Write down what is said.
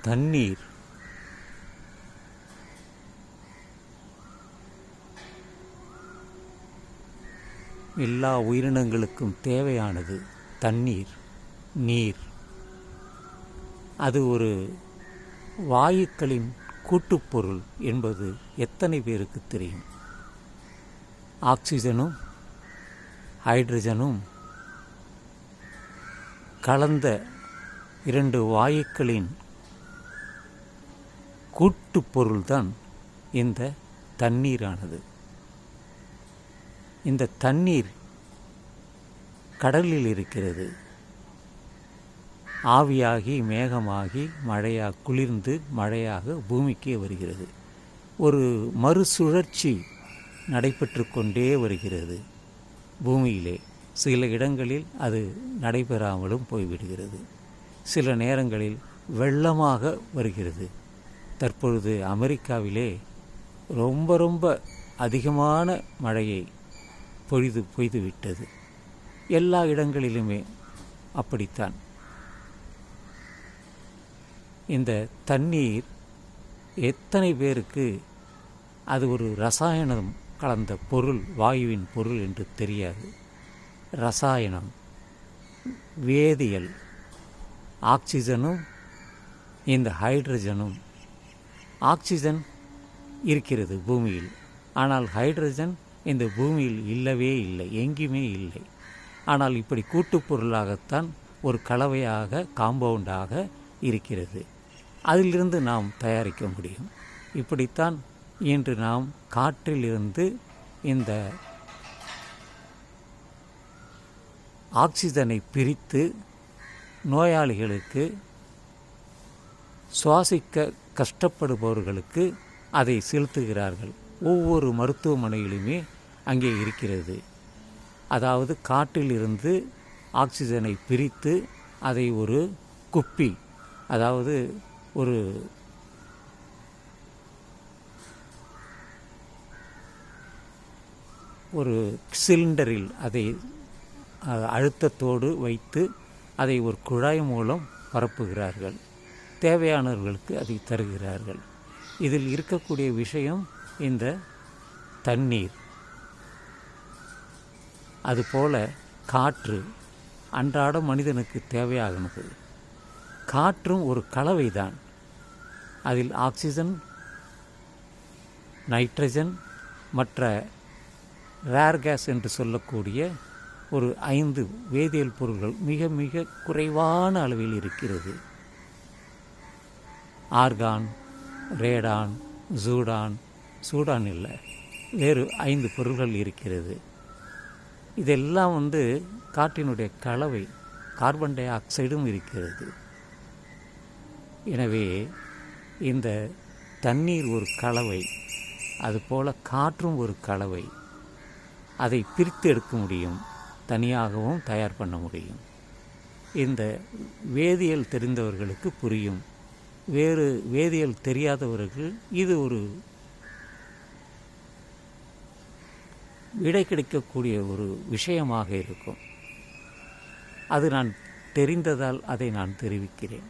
தண்ணீர் எல்லா உயிரினங்களுக்கும் தேவையானது. தண்ணீர், நீர், அது ஒரு வாயுக்களின் கூட்டுப்பொருள் என்பது எத்தனை பேருக்கு தெரியும்? ஆக்சிஜனும் ஹைட்ரஜனும் கலந்த இரண்டு வாயுக்களின் கூட்டுப்பொருள்தான் இந்த தண்ணீரானது. இந்த தண்ணீர் கடலில் இருக்கிறது. ஆவியாகி மேகமாகி மழையாக குளிர்ந்து மழையாக பூமிக்கே வருகிறது. ஒரு மறுசுழற்சி நடைபெற்று கொண்டே வருகிறது பூமியிலே. சில இடங்களில் அது நடைபெறாமலும் போய்விடுகிறது. சில நேரங்களில் வெள்ளமாக வருகிறது. தற்பொழுது அமெரிக்காவிலே ரொம்ப அதிகமான மழையை பொய்துவிட்டது. எல்லா இடங்களிலுமே அப்படித்தான். இந்த தண்ணீர் எத்தனை பேருக்கு அது ஒரு ரசாயனம் கலந்த பொருள், வாயுவின் பொருள் என்று தெரியாது. ரசாயனம், வேதியியல், ஆக்சிஜனும் இந்த ஹைட்ரஜனும். ஆக்சிஜன் இருக்கிறது பூமியில், ஆனால் ஹைட்ரஜன் இந்த பூமியில் இல்லவே இல்லை, எங்குமே இல்லை. ஆனால் இப்படி கூட்டுப்பொருளாகத்தான் ஒரு கலவையாக, காம்பவுண்டாக இருக்கிறது. அதிலிருந்து நாம் தயாரிக்க முடியும். இப்படித்தான் இன்று நாம் காற்றிலிருந்து இந்த ஆக்சிஜனை பிரித்து நோயாளிகளுக்கு, சுவாசிக்க கஷ்டப்படுபவர்களுக்கு அதை செலுத்துகிறார்கள். ஒவ்வொரு மருத்துவமனையிலுமே அங்கே இருக்கிறது. அதாவது காற்றிலிருந்து ஆக்சிஜனை பிரித்து அதை ஒரு குப்பி, அதாவது ஒரு சிலிண்டரில் அதை அழுத்தத்தோடு வைத்து அதை ஒரு குழாய் மூலம் பரப்புகிறார்கள். தேவையானவர்களுக்கு அதை தருகிறார்கள். இதில் இருக்கக்கூடிய விஷயம் இந்த தண்ணீர். அதுபோல காற்று அன்றாட மனிதனுக்கு தேவையாகிறது. காற்றும் ஒரு கலவைதான். அதில் ஆக்சிஜன், நைட்ரஜன், மற்ற ரேர் கேஸ் என்று சொல்லக்கூடிய ஒரு 5 வேதியியல் பொருள்கள் மிக மிக குறைவான அளவில் இருக்கிறது. ஆர்கான், ரேடான், சூடான் இல்லை, வேறு 5 பொருள்கள் இருக்கிறது. இதெல்லாம் காற்றினுடைய கலவை. கார்பன் டை ஆக்சைடும் இருக்கிறது. எனவே இந்த தண்ணீர் ஒரு கலவை, அதுபோல் காற்றும் ஒரு கலவை. அதை பிரித்து எடுக்க முடியும், தனியாகவும் தயார் பண்ண முடியும். இந்த வேதியியல் தெரிந்தவர்களுக்கு புரியும். வேறு வேதியியல் தெரியாதவர்கள் இது ஒரு விடை கிடைக்கக்கூடிய ஒரு விஷயமாக இருக்கும். அது நான் தெரிந்ததால் அதை நான் தெரிவிக்கிறேன்.